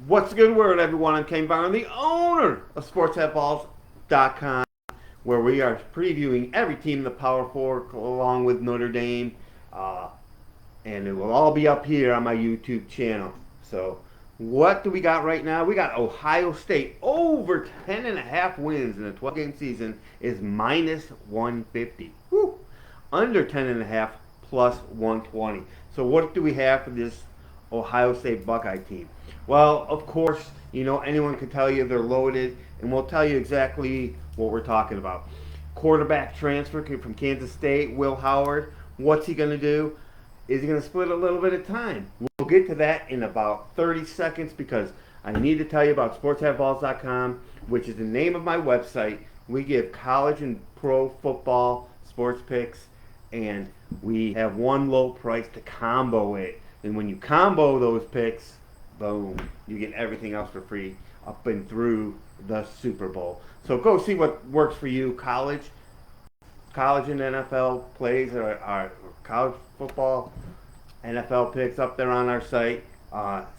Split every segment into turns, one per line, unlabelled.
What's the good word, everyone? I'm Kane Byron, the owner of SportsBooks.com, where we are previewing every team in the Power Four along with Notre Dame. And it will all be up here on my YouTube channel. So, what do we got right now? We got Ohio State over 10.5 wins in a 12-game season is minus 150. Woo! Under 10.5 plus 120. So, what do we have for this Ohio State Buckeye team? Well, of course, anyone can tell you they're loaded, and we'll tell you exactly what we're talking about. Quarterback transfer from Kansas State, Will Howard. What's he going to do? Is he going to split a little bit of time? We'll get to that in about 30 seconds because I need to tell you about SportsBooks.com, which is the name of my website. We give college and pro football sports picks, and we have one low price to combo it. And when you combo those picks, boom, you get everything else for free up and through the Super Bowl. So go see what works for you. College and NFL plays, our college football, NFL picks up there on our site.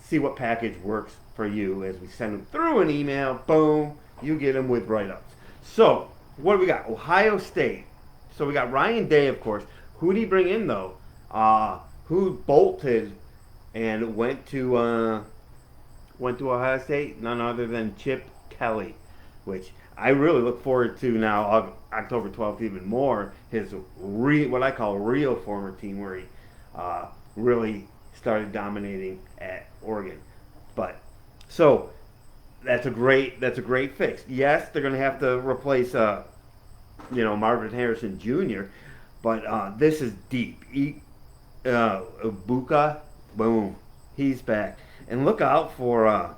See what package works for you as we send them through an email. Boom, you get them with write-ups. So what do we got? Ohio State. So we got Ryan Day, of course. Who did he bring in though? Who bolted and went to Ohio State? None other than Chip Kelly, which I really look forward to now, October 12th, even more. His what I call real former team, where he really started dominating at Oregon. But so that's a great fix. Yes, they're going to have to replace Marvin Harrison Jr., but this is deep. Ibuka, boom, he's back, and look out for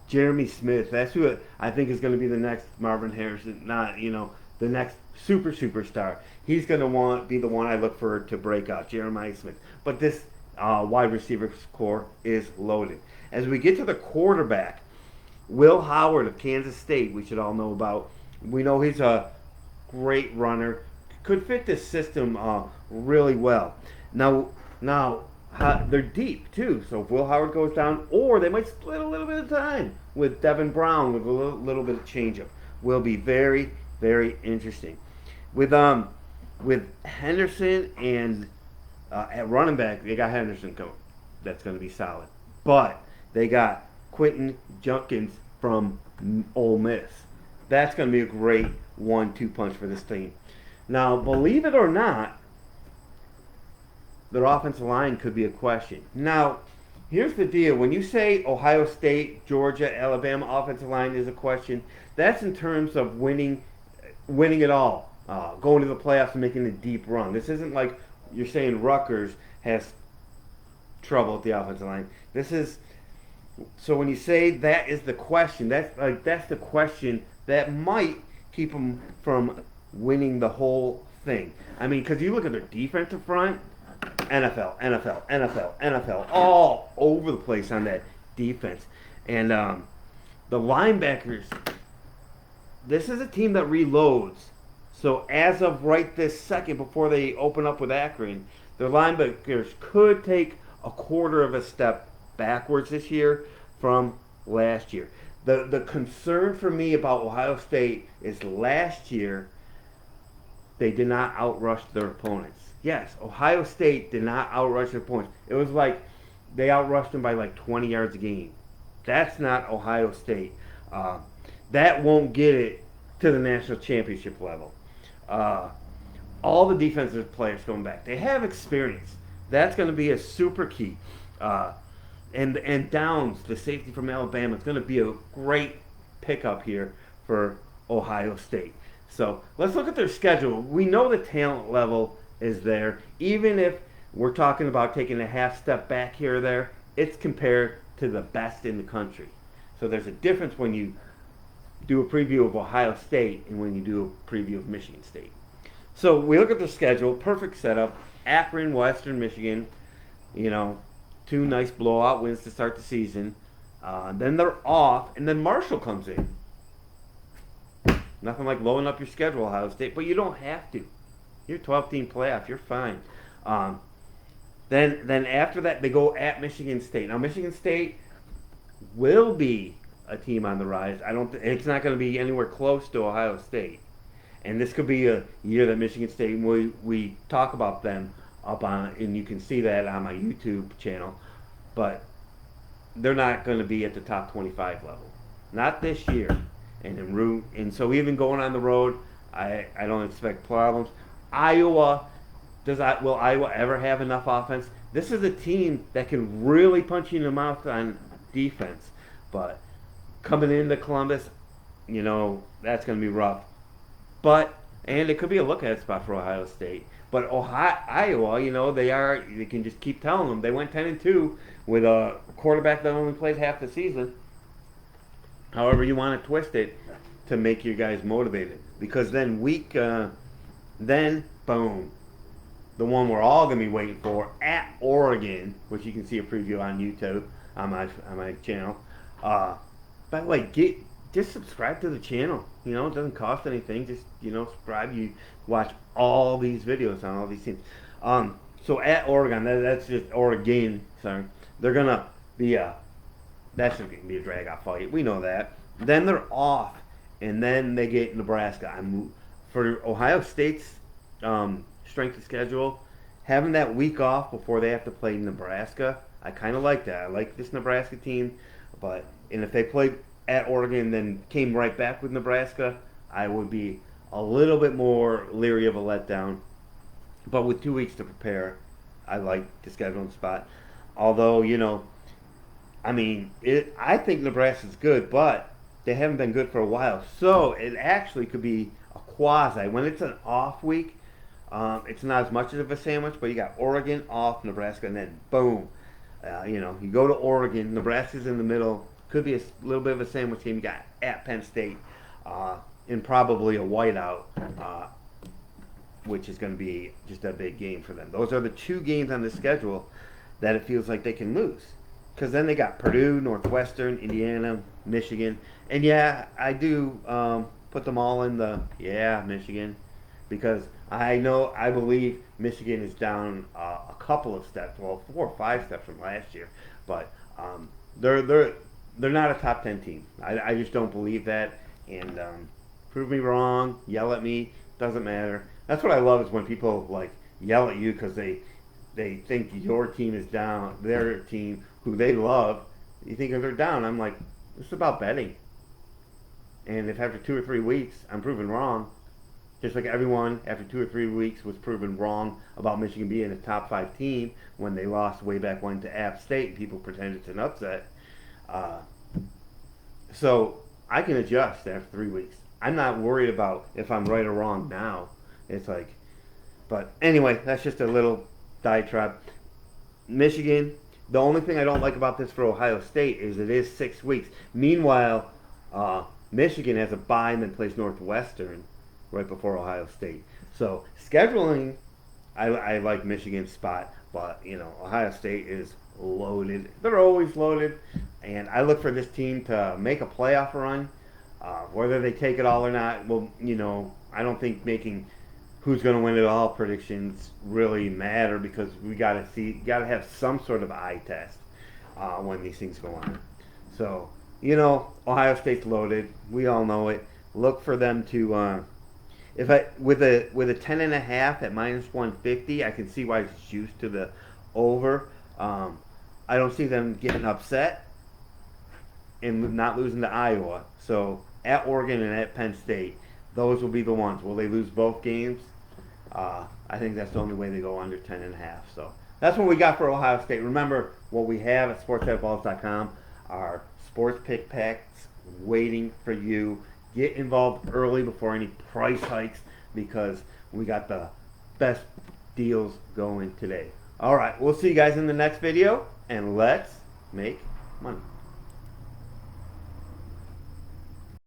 Jeremy Smith. That's who I think is going to be the next Marvin Harrison, not the next superstar. He's going to be the one I look for to break out, Jeremiah Smith. But this wide receiver core is loaded. As we get to the quarterback, Will Howard of Kansas State, we should all know about. We know he's a great runner, could fit this system really well. Now they're deep too, so if Will Howard goes down, or they might split a little bit of time with Devin Brown with a little bit of changeup, will be very, very interesting. With Henderson and at running back, they got Henderson coming. That's going to be solid. But they got Quentin Junkins from Ole Miss. That's going to be a great 1-2 punch for this team. Now, believe it or not, their offensive line could be a question. Now, here's the deal. When you say Ohio State, Georgia, Alabama offensive line is a question, that's in terms of winning it all, going to the playoffs and making a deep run. This isn't like you're saying Rutgers has trouble at the offensive line. So when you say that is the question, that's the question that might keep them from winning the whole thing. I mean, because you look at their defensive front, NFL, all over the place on that defense. And the linebackers, this is a team that reloads. So as of right this second, before they open up with Akron, their linebackers could take a quarter of a step backwards this year from last year. The concern for me about Ohio State is last year they did not outrush their opponents. Yes, Ohio State did not outrush their opponents. It was like they outrushed them by like 20 yards a game. That's not Ohio State. That won't get it to the national championship level. All the defensive players going back, they have experience. That's going to be a super key. And Downs, the safety from Alabama, is going to be a great pickup here for Ohio State. So let's look at their schedule. We know the talent level is there. Even if we're talking about taking a half step back here or there, it's compared to the best in the country. So there's a difference when you do a preview of Ohio State and when you do a preview of Michigan State. So we look at the schedule, perfect setup. Akron, Western Michigan, 2 nice blowout wins to start the season. Then they're off, and then Marshall comes in. Nothing like blowing up your schedule, Ohio State, but you don't have to. You're 12-team playoff. You're fine. Then after that, they go at Michigan State. Now, Michigan State will be a team on the rise. It's not going to be anywhere close to Ohio State. And this could be a year that Michigan State, we talk about them up on, and you can see that on my YouTube channel, but they're not going to be at the top 25 level. Not this year. And so even going on the road, I don't expect problems. Iowa, will Iowa ever have enough offense? This is a team that can really punch you in the mouth on defense. But coming into Columbus, that's going to be rough. And it could be a look-ahead spot for Ohio State. But Iowa, they can just keep telling them. They went 10-2 with a quarterback that only played half the season. However you want to twist it to make you guys motivated. Because then boom, the one we're all going to be waiting for at Oregon, which you can see a preview on YouTube on my channel. By the way, just subscribe to the channel. It doesn't cost anything. Just subscribe. You watch all these videos on all these teams. So at Oregon, that's just Oregon. Sorry, they're gonna be that's gonna be a drag-out fight. We know that. Then they're off, and then they get Nebraska. For Ohio State's strength of schedule, having that week off before they have to play Nebraska, I kind of like that. I like this Nebraska team, and if they played at Oregon and then came right back with Nebraska, I would be a little bit more leery of a letdown. But with 2 weeks to prepare, I like the scheduling spot. Although, I think Nebraska's good, but they haven't been good for a while. So it actually could be a quasi. When it's an off week, it's not as much of a sandwich, but you got Oregon off, Nebraska, and then boom. You go to Oregon, Nebraska's in the middle. Could be a little bit of a sandwich game. You got at Penn State, and probably a whiteout, which is going to be just a big game for them. Those are the two games on the schedule that it feels like they can lose. Because then they got Purdue, Northwestern, Indiana, Michigan. And I do put them all in the Michigan, because I believe Michigan is down a couple of steps, 4 or 5 steps from last year, but they're not a top 10 team. I just don't believe that, and prove me wrong, yell at me, doesn't matter. That's what I love, is when people yell at you because they think your team is down, their team who they love, you think they're down. I'm like, it's about betting. And if after 2 or 3 weeks I'm proven wrong, just like everyone after 2 or 3 weeks was proven wrong about Michigan being a top 5 team when they lost way back when to App State, and people pretended it's an upset. So I can adjust after 3 weeks. I'm not worried about if I'm right or wrong now. But anyway, that's just a little diatribe. Michigan, the only thing I don't like about this for Ohio State is it is 6 weeks. Meanwhile, Michigan has a bye and then plays Northwestern right before Ohio State. So scheduling, I like Michigan's spot, but Ohio State is loaded. They're always loaded, and I look for this team to make a playoff run. Whether they take it all or not, well, I don't think making who's going to win it all predictions really matter, because we got to have some sort of eye test when these things go on. So Ohio State's loaded. We all know it. Look for them to with a 10.5 at -150, I can see why it's juiced to the over. I don't see them getting upset and not losing to Iowa. So at Oregon and at Penn State, those will be the ones. Will they lose both games? I think that's the only way they go under 10.5. So that's what we got for Ohio State. Remember, what we have at SportsBooks.com are sports pick packs waiting for you. Get involved early before any price hikes, because we got the best deals going today. All right, we'll see you guys in the next video, and let's make money.